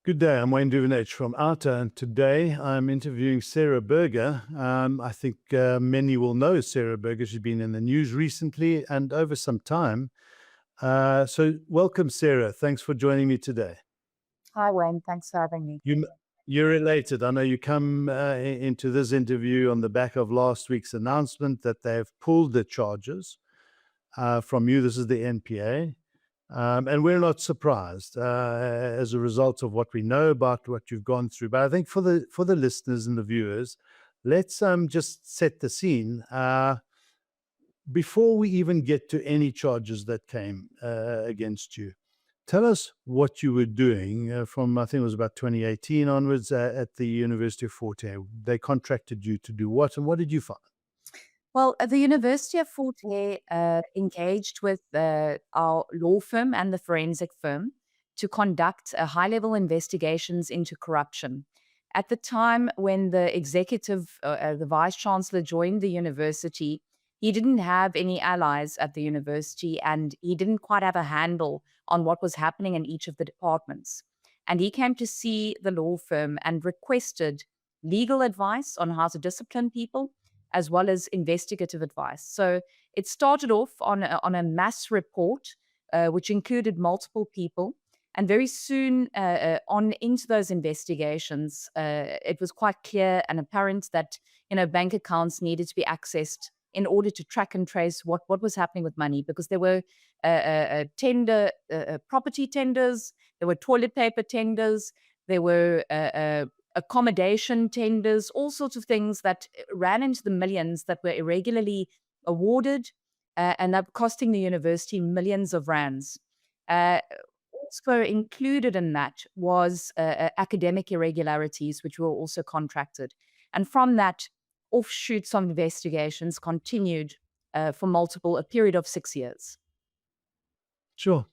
Good day, I'm Wayne Duvenage from OUTA, and today I'm interviewing Sarah Berger. I think many will know Sarah Berger. She's been in the news recently and over some time. So welcome, Sarah. Thanks for joining me today. Hi, Wayne. Thanks for having me. You, you're elated. I know you come into this interview on the back of last week's announcement that they've pulled the charges from you. This is the NPA. And we're not surprised as a result of what we know about what you've gone through. But I think for the listeners and the viewers, let's just set the scene before we even get to any charges that came against you. Tell us what you were doing from, I think it was about 2018 onwards at the University of Fort Hare. They contracted you to do what, and what did you find? Well, the University of Fort Hare engaged with our law firm and the forensic firm to conduct high-level investigations into corruption. At the time when the executive, the vice chancellor joined the university, he didn't have any allies at the university, and he didn't quite have a handle on what was happening in each of the departments. And he came to see the law firm and requested legal advice on how to discipline people, as well as investigative advice. So it started off on a mass report, which included multiple people. And very soon on into those investigations, it was quite clear and apparent that bank accounts needed to be accessed in order to track and trace what was happening with money, because there were property tenders, there were toilet paper tenders, there were accommodation tenders, all sorts of things that ran into the millions that were irregularly awarded and that costing the university millions of rands. Also included in that was academic irregularities, which were also contracted. And from that, offshoots of investigations continued for a period of 6 years. Sure.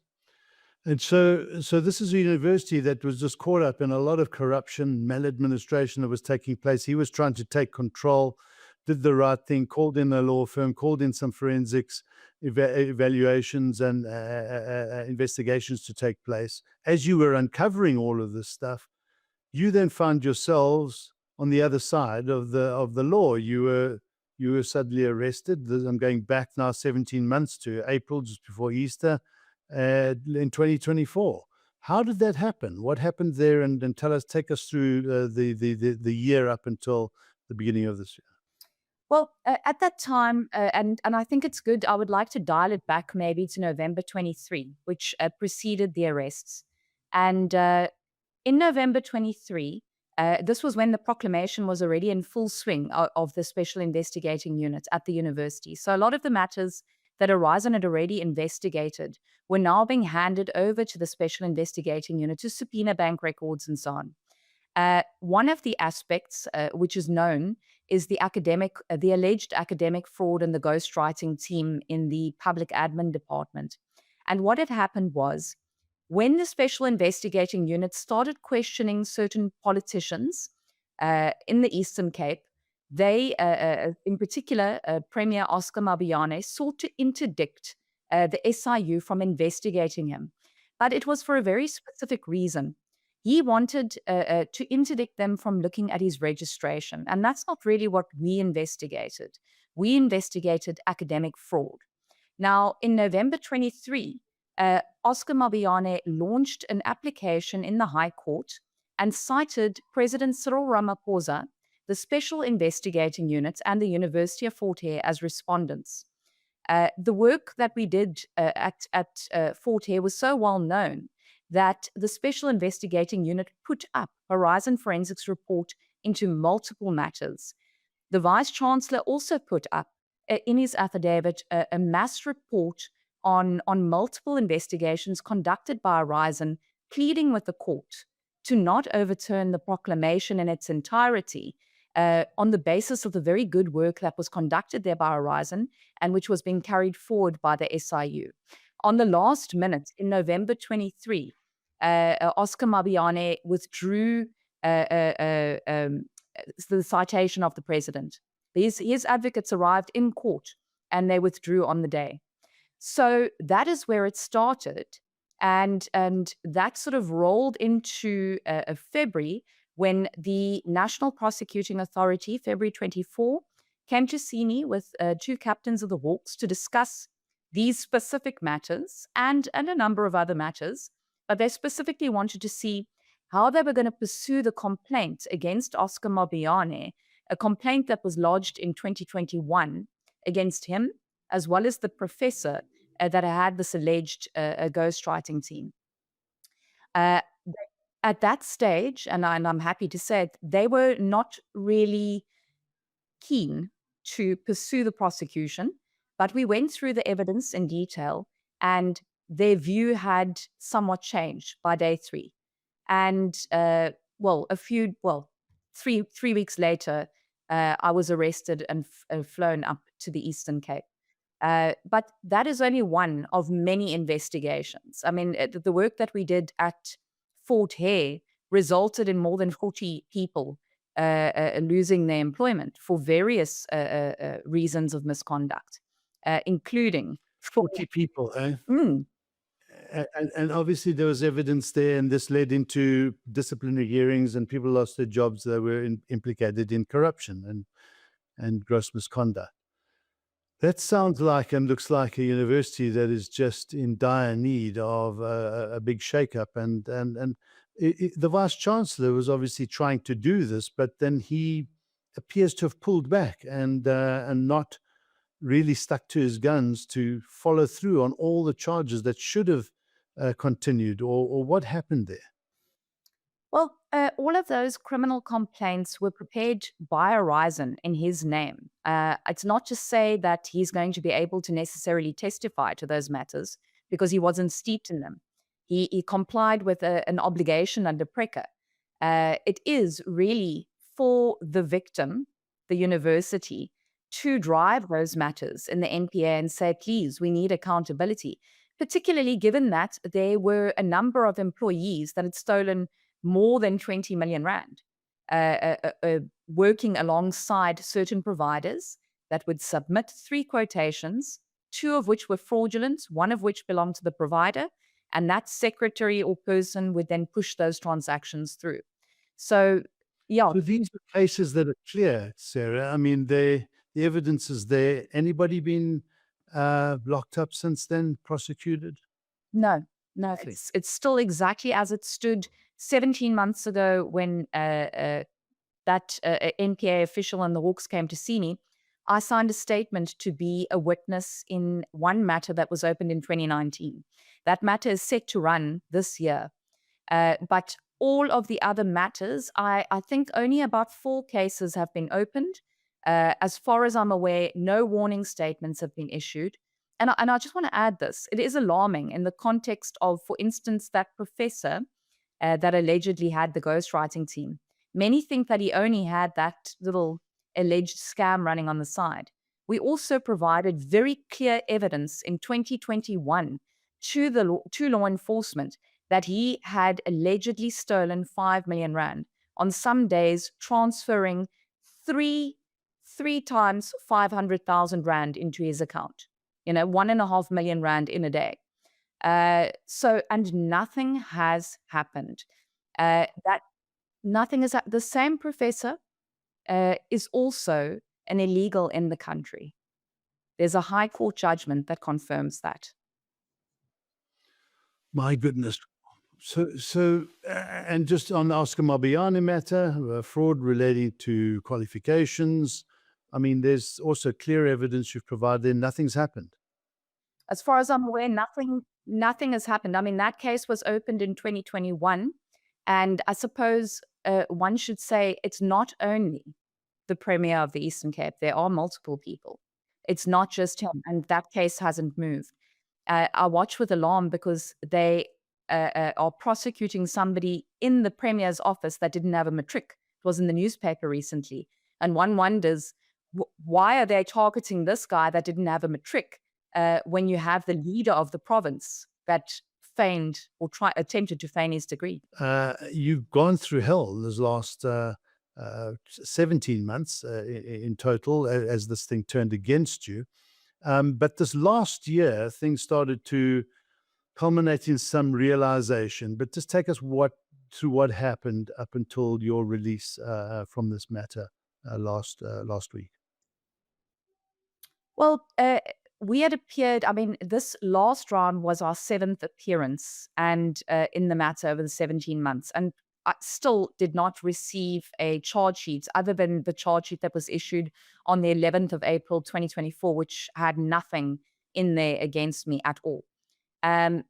And so this is a university that was just caught up in a lot of corruption, maladministration that was taking place. He was trying to take control, did the right thing, called in a law firm, called in some forensics evaluations and investigations to take place. As you were uncovering all of this stuff, you then found yourselves on the other side of the law. You were suddenly arrested. I'm going back now 17 months to April, just before Easter. In 2024. How did that happen? What happened there? And take us through the year up until the beginning of this year. Well, at that time, and I think it's good, I would like to dial it back maybe to November 23, which preceded the arrests. And in November 23, this was when the proclamation was already in full swing of the Special Investigating Unit at the university. So a lot of the matters that Horizon had already investigated were now being handed over to the Special Investigating Unit to subpoena bank records and so on. One of the aspects which is known is the alleged academic fraud in the ghostwriting team in the public admin department. And what had happened was, when the Special Investigating Unit started questioning certain politicians in the Eastern Cape, they, in particular, Premier Oscar Mabuyane, sought to interdict the SIU from investigating him. But it was for a very specific reason. He wanted to interdict them from looking at his registration. And that's not really what we investigated. We investigated academic fraud. Now, in November 23, Oscar Mabuyane launched an application in the High Court and cited President Cyril Ramaphosa, the Special Investigating Unit, and the University of Fort Hare as respondents. The work that we did at Fort Hare was so well known that the Special Investigating Unit put up Horizon Forensics report into multiple matters. The Vice Chancellor also put up in his affidavit a mass report on multiple investigations conducted by Horizon, pleading with the court to not overturn the proclamation in its entirety, on the basis of the very good work that was conducted there by Horizon and which was being carried forward by the SIU. On the last minute, in November 23, Oscar Mabuyane withdrew the citation of the president. His advocates arrived in court and they withdrew on the day. So that is where it started. And that sort of rolled into February, when the National Prosecuting Authority, February 24, came to see me with two captains of the Hawks to discuss these specific matters and a number of other matters. But they specifically wanted to see how they were going to pursue the complaint against Oscar Mabuyane, a complaint that was lodged in 2021 against him, as well as the professor that had this alleged ghostwriting team. Uh, at that stage, and I'm happy to say it, they were not really keen to pursue the prosecution, but we went through the evidence in detail, and their view had somewhat changed by day 3. And well, 3 weeks later, I was arrested and flown up to the Eastern Cape. But that is only one of many investigations. I mean, the work that we did at Fort Hare resulted in more than 40 people losing their employment for various reasons of misconduct, including 40 people, eh? Mm, And obviously there was evidence there, and this led into disciplinary hearings, and people lost their jobs that were implicated in corruption and gross misconduct. That sounds like and looks like a university that is just in dire need of a big shakeup. And the vice chancellor was obviously trying to do this, but then he appears to have pulled back and not really stuck to his guns to follow through on all the charges that should have continued, or what happened there? well, all of those criminal complaints were prepared by Horizon in his name. It's not to say that he's going to be able to necessarily testify to those matters because he wasn't steeped in them. He complied with an obligation under PRECA. It is really for the victim, the university, to drive those matters in the NPA and say, please, we need accountability, particularly given that there were a number of employees that had stolen more than 20 million rand, working alongside certain providers that would submit 3 quotations, 2 of which were fraudulent, 1 of which belonged to the provider, and that secretary or person would then push those transactions through. So, yeah, So these are cases that are clear, Sarah. I mean, the evidence is there. Anybody been locked up since then, prosecuted? no, no, it's still exactly as it stood 17 months ago when that NPA official and the Hawks came to see me. I signed a statement to be a witness in one matter that was opened in 2019. That matter is set to run this year. But all of the other matters, I think only about 4 cases have been opened. As far as I'm aware, no warning statements have been issued. And I just want to add this. It is alarming in the context of, for instance, that professor that allegedly had the ghostwriting team. Many think that he only had that little alleged scam running on the side. We also provided very clear evidence in 2021 to law enforcement that he had allegedly stolen 5 million rand on some days, transferring three times 500,000 rand into his account. 1.5 million rand in a day. And nothing has happened. That nothing is the same professor is also an illegal in the country. There's a high court judgment that confirms that. My goodness. And just on the Oscar Mabuyane matter, fraud relating to qualifications. I mean, there's also clear evidence you've provided. Nothing's happened. As far as I'm aware, nothing has happened. I mean, that case was opened in 2021, and I suppose one should say it's not only the premier of the Eastern Cape. There are multiple people. It's not just him, and that case hasn't moved. I watch with alarm because they are prosecuting somebody in the premier's office that didn't have a matric. It was in the newspaper recently, and one wonders why are they targeting this guy that didn't have a matric when you have the leader of the province that feigned or attempted to feign his degree. You've gone through hell this last 17 months in total as this thing turned against you. But this last year, things started to culminate in some realization. But just take us through what happened up until your release from this matter last week. Well, we had appeared, I mean, this last round was our seventh appearance and in the matter over the 17 months. And I still did not receive a charge sheet other than the charge sheet that was issued on the 11th of April, 2024, which had nothing in there against me at all. Um,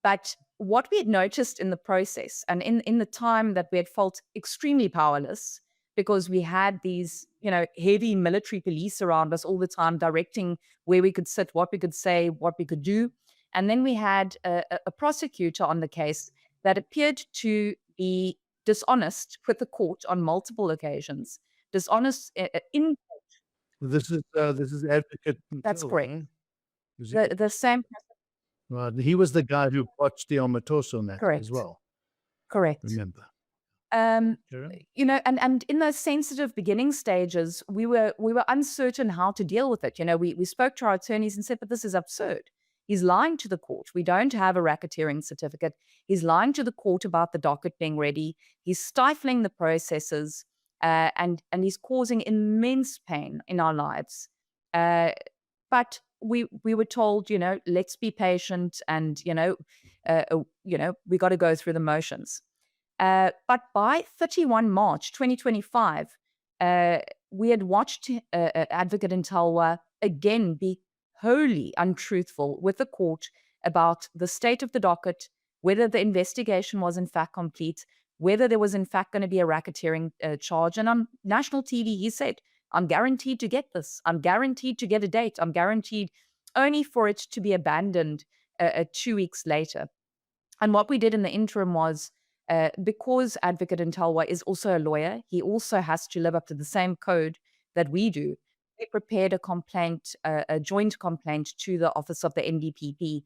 but what we had noticed in the process and in the time that we had felt extremely powerless because we had these, heavy military police around us all the time directing where we could sit, what we could say, what we could do. And then we had a prosecutor on the case that appeared to be dishonest with the court on multiple occasions. Dishonest in This is Advocate That's Until, correct. right? Is he? The same Right. He was the guy who botched the Omatoso matter as correct. well. Correct. Remember? Um, Karen? and in those sensitive beginning stages, we were uncertain how to deal with it. We spoke to our attorneys and said, but this is absurd. He's lying to the court. We don't have a racketeering certificate. He's lying to the court about the docket being ready. He's stifling the processes, and he's causing immense pain in our lives. Uh, but we were told, let's be patient, and we got to go through the motions. But by 31 March 2025, we had watched Advocate Ntalwa again be wholly untruthful with the court about the state of the docket, whether the investigation was in fact complete, whether there was in fact going to be a racketeering charge. And on national TV, he said, I'm guaranteed to get this. I'm guaranteed to get a date. I'm guaranteed, only for it to be abandoned 2 weeks later. And what we did in the interim was, because Advocate Ntalwa is also a lawyer, he also has to live up to the same code that we do. We prepared a complaint, a joint complaint to the Office of the NDPP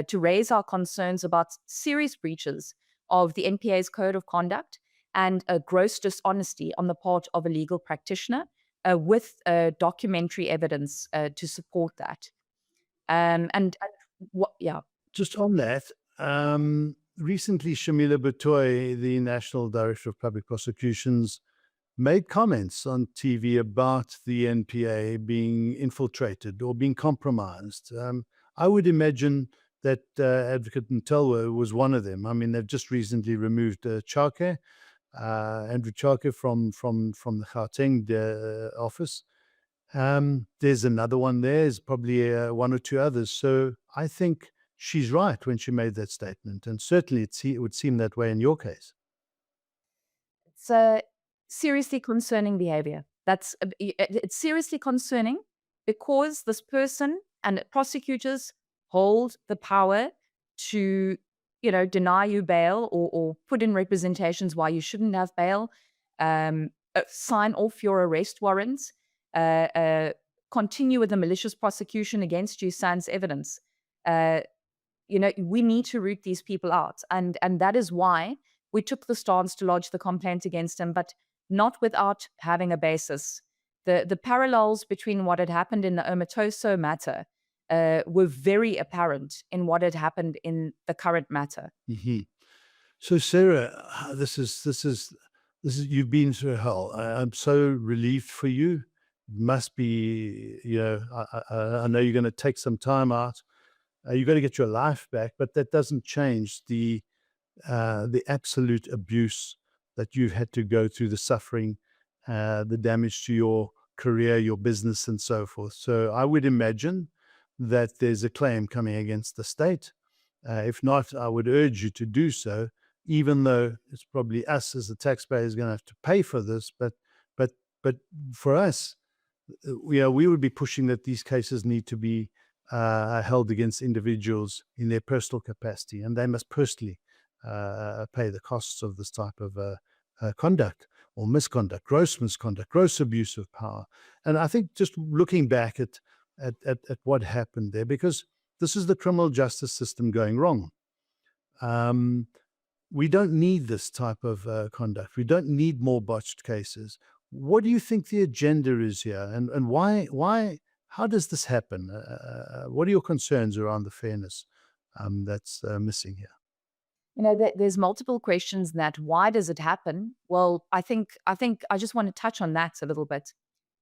to raise our concerns about serious breaches of the NPA's code of conduct and a gross dishonesty on the part of a legal practitioner with documentary evidence to support that. Yeah. Just on that, recently Shamila Batoy, the National Director of Public Prosecutions, made comments on TV about the NPA being infiltrated or being compromised. I would imagine that Advocate Ntalwa was one of them. I mean, they've just recently removed Chake, Andrew Chake from the Gauteng office. There's another one there. There's probably one or two others. So I think she's right when she made that statement. And certainly it would seem that way in your case. It's seriously concerning behavior. It's seriously concerning because this person and prosecutors hold the power to, deny you bail or put in representations why you shouldn't have bail, sign off your arrest warrants, continue with a malicious prosecution against you sans evidence. We need to root these people out. And that is why we took the stance to lodge the complaint against him, but not without having a basis. The parallels between what had happened in the Omatoso matter were very apparent in what had happened in the current matter. Mm-hmm. So Sarah, this is you've been through hell. I'm so relieved for you. It must be, I know you're going to take some time out. You've got to get your life back, but that doesn't change the absolute abuse that you've had to go through, the suffering, the damage to your career, your business, and so forth. So I would imagine that there's a claim coming against the state. If not, I would urge you to do so, even though it's probably us as the taxpayers going to have to pay for this. But for us, we would be pushing that these cases need to be held against individuals in their personal capacity, and they must personally pay the costs of this type of conduct or misconduct, gross abuse of power. And I think just looking back at what happened there, because this is the criminal justice system going wrong. We don't need this type of conduct. We don't need more botched cases. What do you think the agenda is here, and why? How does this happen? What are your concerns around the fairness that's missing here. There's multiple questions in that. Why does it happen? Well, I think I just want to touch on that a little bit.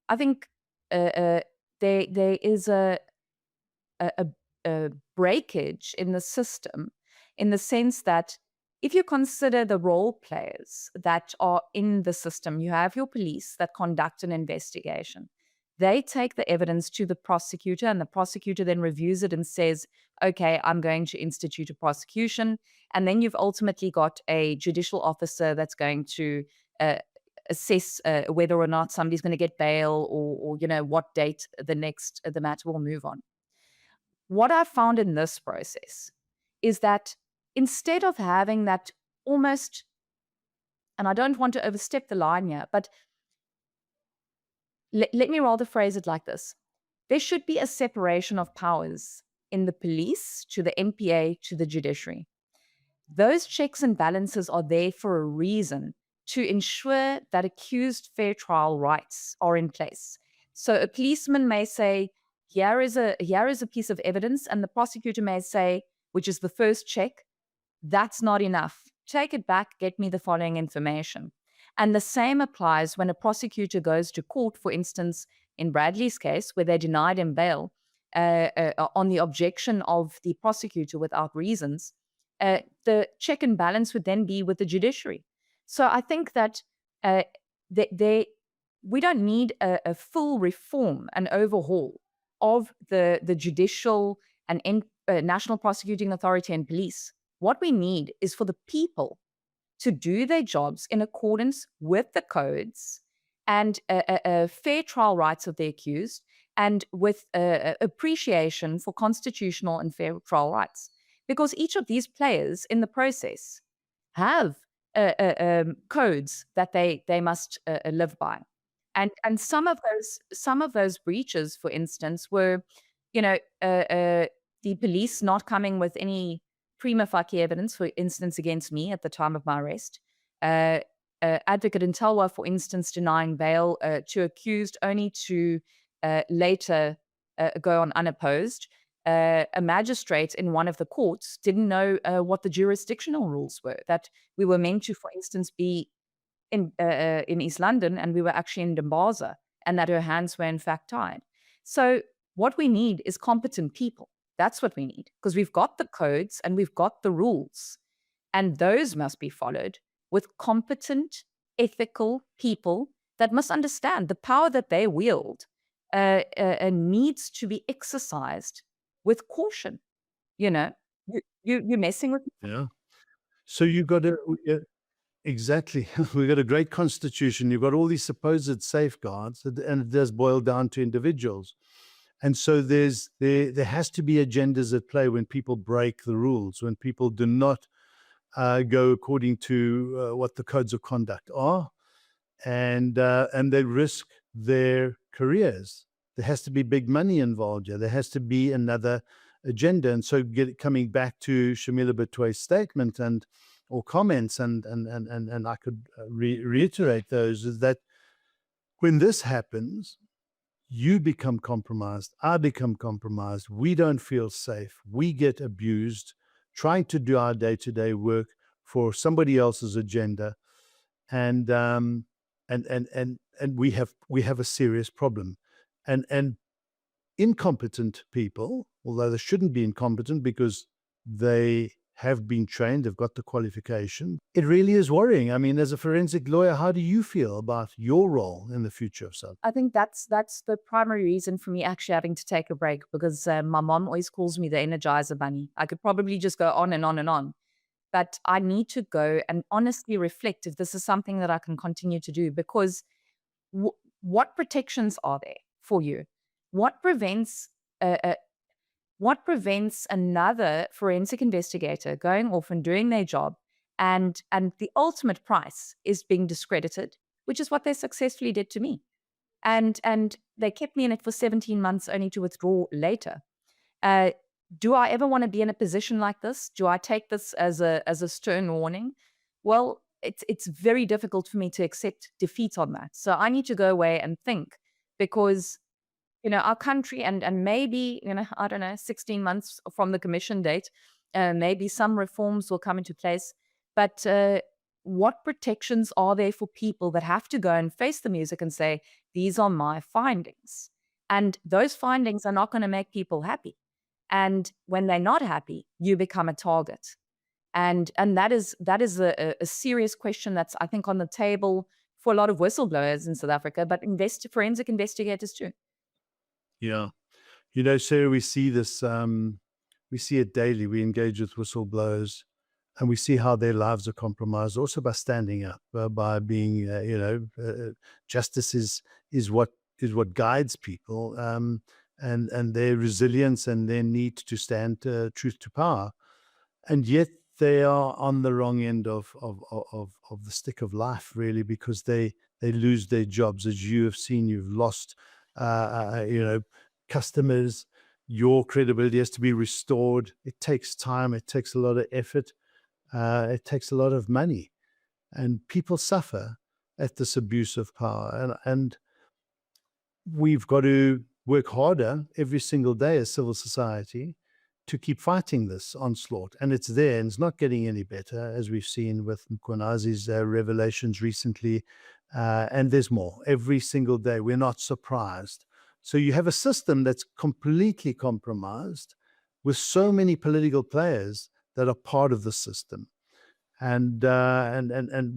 I think there is a, a, a breakage in the system, in the sense that if you consider the role players that are in the system, you have your police that conduct an investigation. They take the evidence to the prosecutor, and the prosecutor then reviews it and says, okay, I'm going to institute a prosecution. And then you've ultimately got a judicial officer that's going to uh, assess whether or not somebody's going to get bail, or what date the matter will move on. What I found in this process is that instead of having that almost, and I don't want to overstep the line here, but let me rather phrase it like this. There should be a separation of powers in the police to the MPA to the judiciary. Those checks and balances are there for a reason, to ensure that accused fair trial rights are in place. So a policeman may say, here is a piece of evidence, and the prosecutor may say, which is the first check, that's not enough. Take it back, get me the following information. And the same applies when a prosecutor goes to court, for instance, in Bradley's case, where they denied him bail on the objection of the prosecutor without reasons. The check and balance would then be with the judiciary. So I think that uh, we don't need a full reform and overhaul of the judicial and National Prosecuting Authority and police. What we need is for the people to do their jobs in accordance with the codes and fair trial rights of the accused, and with appreciation for constitutional and fair trial rights. Because each of these players in the process have codes that they must live by. And some of those breaches, for instance, were, the police not coming with any prima facie evidence, for instance, against me at the time of my arrest. Uh, Advocate Intelwa, for instance, denying bail to accused, only to later go on unopposed. A magistrate in one of the courts didn't know what the jurisdictional rules were, that we were meant to, for instance, be in East London, and we were actually in Dumbaza, and that her hands were in fact tied. So what we need is competent people. That's what we need, because we've got the codes and we've got the rules, and those must be followed with competent, ethical people that must understand the power that they wield needs to be exercised with caution. You know, you're messing with. Yeah. So you've got to, exactly. We've got a great constitution. You've got all these supposed safeguards, and it does boil down to individuals. And so there has to be agendas at play when people break the rules, when people do not go according to what the codes of conduct are, and they risk their careers. There has to be big money involved here. There has to be another agenda. And so coming back to Shamila Batoy's statement or comments, and I could reiterate those, is that when this happens, you become compromised, I become compromised, we don't feel safe, we get abused, trying to do our day-to-day work for somebody else's agenda, and we have a serious problem. And incompetent people, although they shouldn't be incompetent because they have been trained, they've got the qualification, it really is worrying. I mean, as a forensic lawyer, how do you feel about your role in the future of South? I think that's the primary reason for me actually having to take a break, because my mom always calls me the Energizer Bunny. I could probably just go on and on and on, but I need to go and honestly reflect if this is something that I can continue to do, because what protections are there for you? What prevents another forensic investigator going off and doing their job, and the ultimate price is being discredited, which is what they successfully did to me. And they kept me in it for 17 months only to withdraw later. Do I ever want to be in a position like this? Do I take this as a stern warning? Well, it's very difficult for me to accept defeat on that. So I need to go away and think, because our country, and maybe, I don't know, 16 months from the commission date, Maybe some reforms will come into place, but what protections are there for people that have to go and face the music and say, these are my findings? And those findings are not going to make people happy. And when they're not happy, you become a target. And that is a serious question that's, I think, on the table for a lot of whistleblowers in South Africa, but forensic investigators too. Yeah. Sarah, we see this, we see it daily. We engage with whistleblowers and we see how their lives are compromised also by standing up, by being, justice is what guides people, and their resilience and their need to stand truth to power. And yet they are on the wrong end of the stick of life, really, because they lose their jobs. As you have seen, you've lost, customers. Your credibility has to be restored. It takes time. It takes a lot of effort. It takes a lot of money, and people suffer at this abuse of power. And we've got to work harder every single day as civil society to keep fighting this onslaught. And it's there, and it's not getting any better, as we've seen with Mkhonazi's revelations recently. And there's more every single day. We're not surprised. So you have a system that's completely compromised with so many political players that are part of the system. And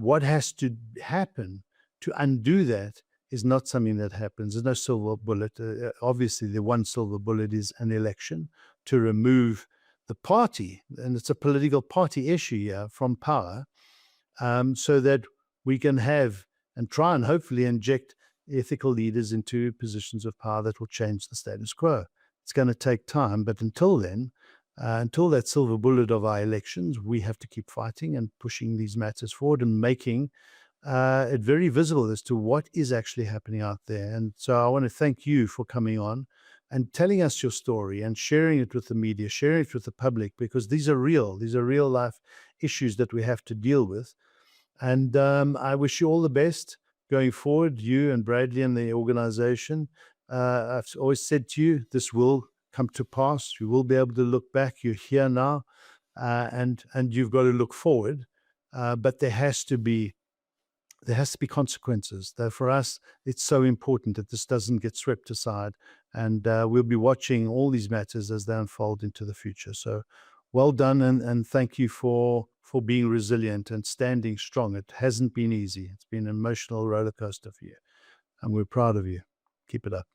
what has to happen to undo that is not something that happens. There's no silver bullet. Obviously, the one silver bullet is an election to remove the party, and it's a political party issue here, from power, so that we can have and try and hopefully inject ethical leaders into positions of power that will change the status quo. It's going to take time, but until then, until that silver bullet of our elections, we have to keep fighting and pushing these matters forward and making it very visible as to what is actually happening out there. And so I want to thank you for coming on and telling us your story and sharing it with the media, sharing it with the public, because these are real life issues that we have to deal with. And I wish you all the best going forward, you and Bradley and the organization. I've always said to you, this will come to pass. You will be able to look back. You're here now, and you've got to look forward. But there has to be consequences. Though for us, it's so important that this doesn't get swept aside. And we'll be watching all these matters as they unfold into the future. So well done, and thank you for being resilient and standing strong. It hasn't been easy. It's been an emotional roller coaster for you, and we're proud of you. Keep it up.